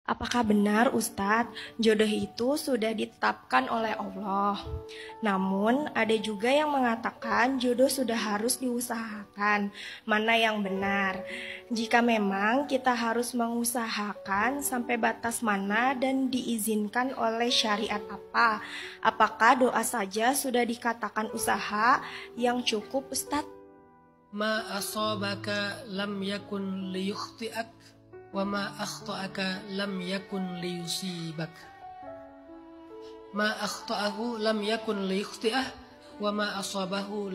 Apakah benar Ustadz, jodoh itu sudah ditetapkan oleh Allah? Namun ada juga yang mengatakan jodoh sudah harus diusahakan. Mana yang benar? Jika memang kita harus mengusahakan sampai batas mana dan diizinkan oleh syariat apa? Apakah doa saja sudah dikatakan usaha yang cukup Ustadz? Ma asabaka lam yakun liyukhti'ak wa ma akhta'aka lam yakun liyusibak. Ma akhta'ahu lam yakun liyukhti'ah wa ma asabahu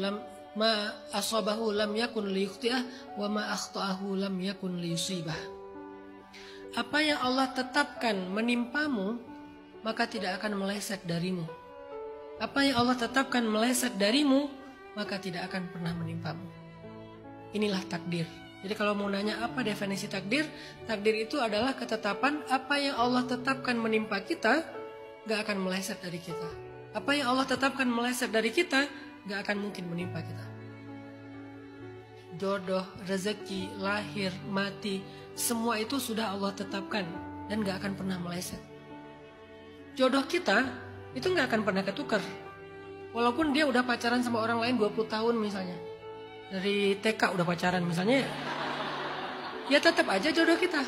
lam yakun liyukhti'ah wa ma akhta'ahu lam yakun liyusibah. Apa yang Allah tetapkan menimpamu, maka tidak akan meleset darimu. Apa yang Allah tetapkan meleset darimu, maka tidak akan pernah menimpamu. Inilah takdir. Jadi kalau mau nanya apa definisi takdir, takdir itu adalah ketetapan apa yang Allah tetapkan menimpa kita, gak akan meleset dari kita. Apa yang Allah tetapkan meleset dari kita, gak akan mungkin menimpa kita. Jodoh, rezeki, lahir, mati, semua itu sudah Allah tetapkan dan gak akan pernah meleset. Jodoh kita itu gak akan pernah ketukar. Walaupun dia udah pacaran sama orang lain 20 tahun misalnya. Dari TK udah pacaran misalnya, ya tetap aja jodoh kita.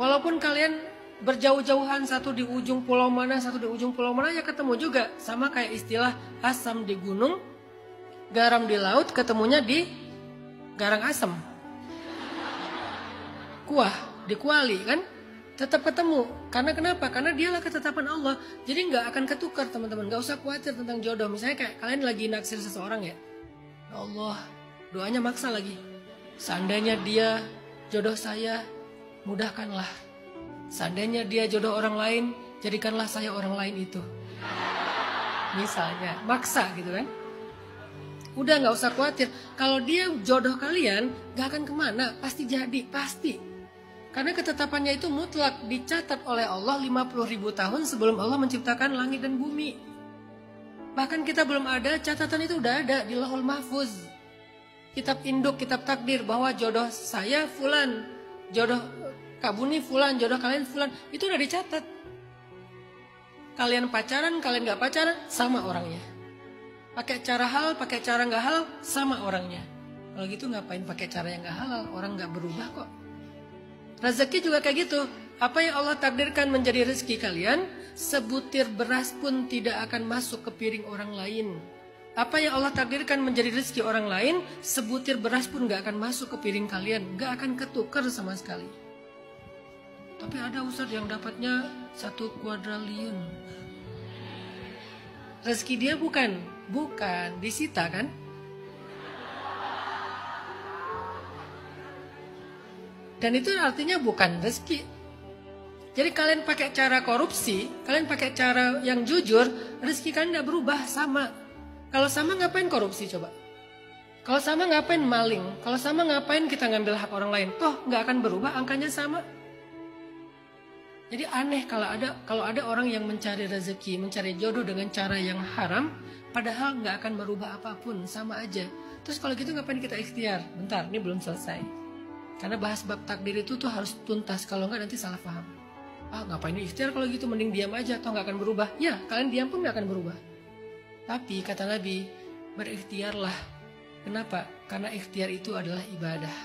Walaupun kalian berjauh-jauhan, satu di ujung pulau mana, satu di ujung pulau mana, ya ketemu juga. Sama kayak istilah asam di gunung, garam di laut, ketemunya di garang asam. Kuah di kuali kan, tetap ketemu. Karena kenapa? Karena dialah ketetapan Allah. Jadi nggak akan ketukar teman-teman. Nggak usah khawatir tentang jodoh. Misalnya kayak kalian lagi naksir seseorang ya. Allah, doanya maksa lagi. Seandainya dia jodoh saya, mudahkanlah. Seandainya dia jodoh orang lain, jadikanlah saya orang lain itu. Misalnya, maksa gitu kan. Udah gak usah khawatir. Kalau dia jodoh kalian, gak akan kemana. Pasti jadi, pasti. Karena ketetapannya itu mutlak, dicatat oleh Allah 50.000 tahun sebelum Allah menciptakan langit dan bumi. Bahkan kita belum ada, catatan itu udah ada di Lauhul Mahfuz. Kitab induk, kitab takdir bahwa jodoh saya fulan, jodoh Kak Buni fulan, jodoh kalian fulan, itu udah dicatat. Kalian pacaran, kalian gak pacaran, sama orangnya. Pakai cara halal, pakai cara gak halal, sama orangnya. Kalau gitu ngapain pakai cara yang gak halal, orang gak berubah kok. Rezeki juga kayak gitu. Apa yang Allah takdirkan menjadi rezeki kalian, sebutir beras pun tidak akan masuk ke piring orang lain. Apa yang Allah takdirkan menjadi rezeki orang lain, sebutir beras pun gak akan masuk ke piring kalian. Gak akan ketukar sama sekali. Tapi ada ustadz yang dapatnya 1 kuadriliun. Rezeki dia bukan disita kan? Dan itu artinya bukan rezeki. Jadi kalian pakai cara korupsi, kalian pakai cara yang jujur, rezeki kalian tidak berubah, sama. Kalau sama ngapain korupsi coba? Kalau sama ngapain maling? Kalau sama ngapain kita ngambil hak orang lain? Toh nggak akan berubah, angkanya sama. Jadi aneh kalau ada orang yang mencari rezeki, mencari jodoh dengan cara yang haram, padahal nggak akan merubah apapun, sama aja. Terus kalau gitu ngapain kita ikhtiar? Bentar, ini belum selesai. Karena bahas bab takdir itu tuh harus tuntas, kalau nggak nanti salah paham. Ngapain ikhtiar kalau gitu, mending diam aja, toh nggak akan berubah. Ya, kalian diam pun nggak akan berubah. Tapi kata Nabi, berikhtiarlah. Kenapa? Karena ikhtiar itu adalah ibadah.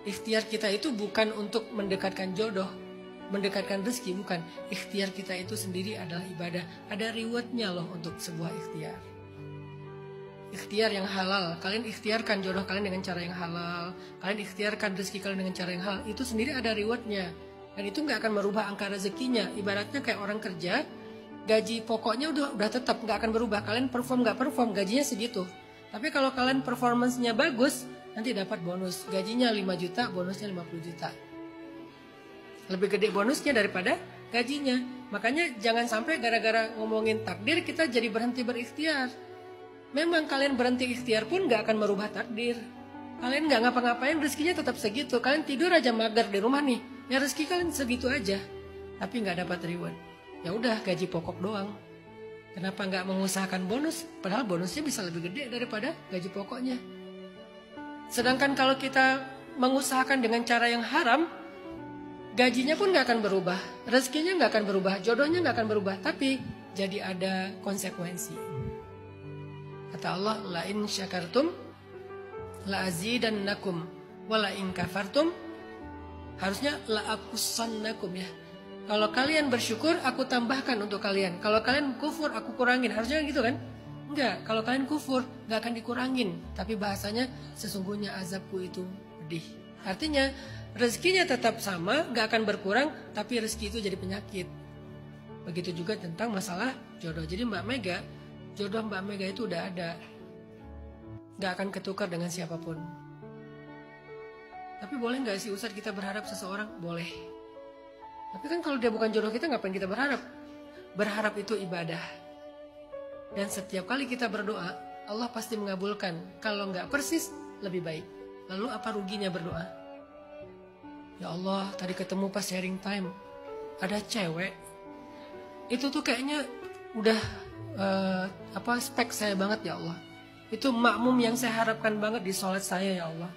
Ikhtiar kita itu bukan untuk mendekatkan jodoh, mendekatkan rezeki, bukan. Ikhtiar kita itu sendiri adalah ibadah. Ada rewardnya loh untuk sebuah ikhtiar. Ikhtiar yang halal, kalian ikhtiarkan jodoh kalian dengan cara yang halal, kalian ikhtiarkan rezeki kalian dengan cara yang halal, itu sendiri ada rewardnya. Dan itu nggak akan merubah angka rezekinya. Ibaratnya kayak orang kerja, gaji pokoknya udah tetap, nggak akan berubah. Kalian perform nggak perform, gajinya segitu. Tapi kalau kalian performance-nya bagus, nanti dapat bonus. Gajinya 5 juta, bonusnya 50 juta. Lebih gede bonusnya daripada gajinya. Makanya jangan sampai gara-gara ngomongin takdir kita jadi berhenti berikhtiar. Memang kalian berhenti ikhtiar pun nggak akan merubah takdir. Kalian nggak ngapa-ngapain, rezekinya tetap segitu. Kalian tidur aja mager di rumah nih, ya rezeki kalian segitu aja, tapi nggak dapat reward. Ya udah, gaji pokok doang. Kenapa nggak mengusahakan bonus? Padahal bonusnya bisa lebih gede daripada gaji pokoknya. Sedangkan kalau kita mengusahakan dengan cara yang haram, gajinya pun nggak akan berubah, rezekinya nggak akan berubah, jodohnya nggak akan berubah, tapi jadi ada konsekuensi. Kata Allah, la in syakartum la azidannakum wa la in kafartum, harusnya la aqussannakum ya. Kalau kalian bersyukur, aku tambahkan untuk kalian. Kalau kalian kufur, aku kurangin. Harusnya gitu kan? Enggak, kalau kalian kufur, nggak akan dikurangin. Tapi bahasanya, sesungguhnya azabku itu pedih. Artinya, rezekinya tetap sama, nggak akan berkurang, tapi rezeki itu jadi penyakit. Begitu juga tentang masalah jodoh. Jadi Mbak Mega, jodoh Mbak Mega itu udah ada. Nggak akan ketukar dengan siapapun. Tapi boleh nggak sih Ustadz kita berharap seseorang? Boleh. Tapi kan kalau dia bukan jodoh kita, ngapain kita berharap? Berharap itu ibadah. Dan setiap kali kita berdoa, Allah pasti mengabulkan. Kalau nggak persis, lebih baik. Lalu apa ruginya berdoa? Ya Allah, tadi ketemu pas sharing time, ada cewek. Itu tuh kayaknya udah spek saya banget ya Allah. Itu makmum yang saya harapkan banget di sholat saya ya Allah.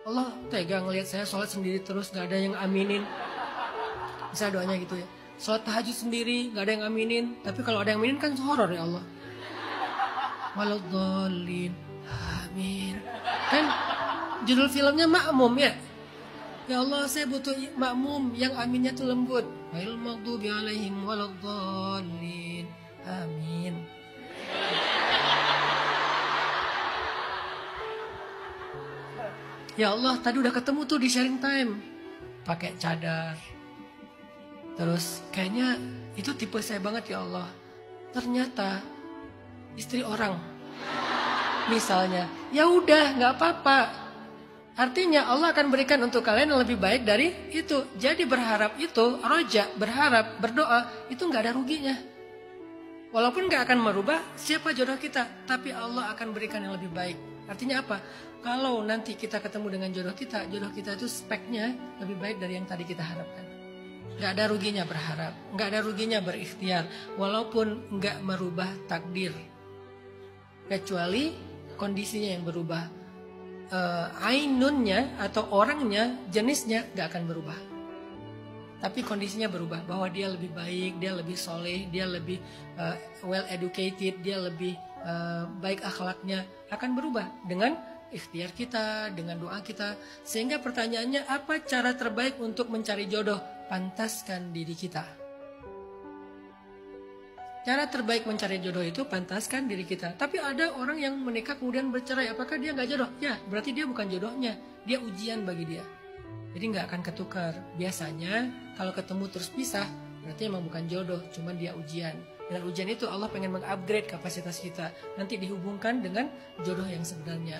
Allah tega ngelihat saya sholat sendiri terus gak ada yang aminin. Bisa doanya gitu ya. Sholat tahajud sendiri gak ada yang aminin. Tapi kalau ada yang aminin kan horor ya Allah. Waladhdallin. Amin. Kan judul filmnya makmum ya. Ya Allah, saya butuh makmum yang aminnya tuh lembut. Ghairil maghdubi alaihim waladhdallin. Amin. Ya Allah, tadi udah ketemu tuh di sharing time. Pakai cadar. Terus kayaknya itu tipe saya banget ya Allah. Ternyata istri orang. Misalnya, ya udah nggak apa-apa. Artinya Allah akan berikan untuk kalian yang lebih baik dari itu. Jadi berharap itu, roja, berharap, berdoa, itu nggak ada ruginya. Walaupun nggak akan merubah siapa jodoh kita, tapi Allah akan berikan yang lebih baik. Artinya apa? Kalau nanti kita ketemu dengan jodoh kita itu speknya lebih baik dari yang tadi kita harapkan. Nggak ada ruginya berharap, nggak ada ruginya berikhtiar, walaupun nggak merubah takdir. Kecuali kondisinya yang berubah. Ainunnya atau orangnya, jenisnya gak akan berubah. Tapi kondisinya berubah, bahwa dia lebih baik, dia lebih soleh, dia lebih well educated, dia lebih baik akhlaknya, akan berubah dengan ikhtiar kita, dengan doa kita. Sehingga pertanyaannya, apa cara terbaik untuk mencari jodoh? Pantaskan diri kita. Cara terbaik mencari jodoh itu pantaskan diri kita. Tapi ada orang yang menikah kemudian bercerai. Apakah dia gak jodoh? Ya, berarti dia bukan jodohnya. Dia ujian bagi dia. Jadi gak akan ketukar. Biasanya kalau ketemu terus pisah, berarti emang bukan jodoh, cuman dia ujian. Dengan ujian itu Allah pengen meng-upgrade kapasitas kita. Nanti dihubungkan dengan jodoh yang sebenarnya.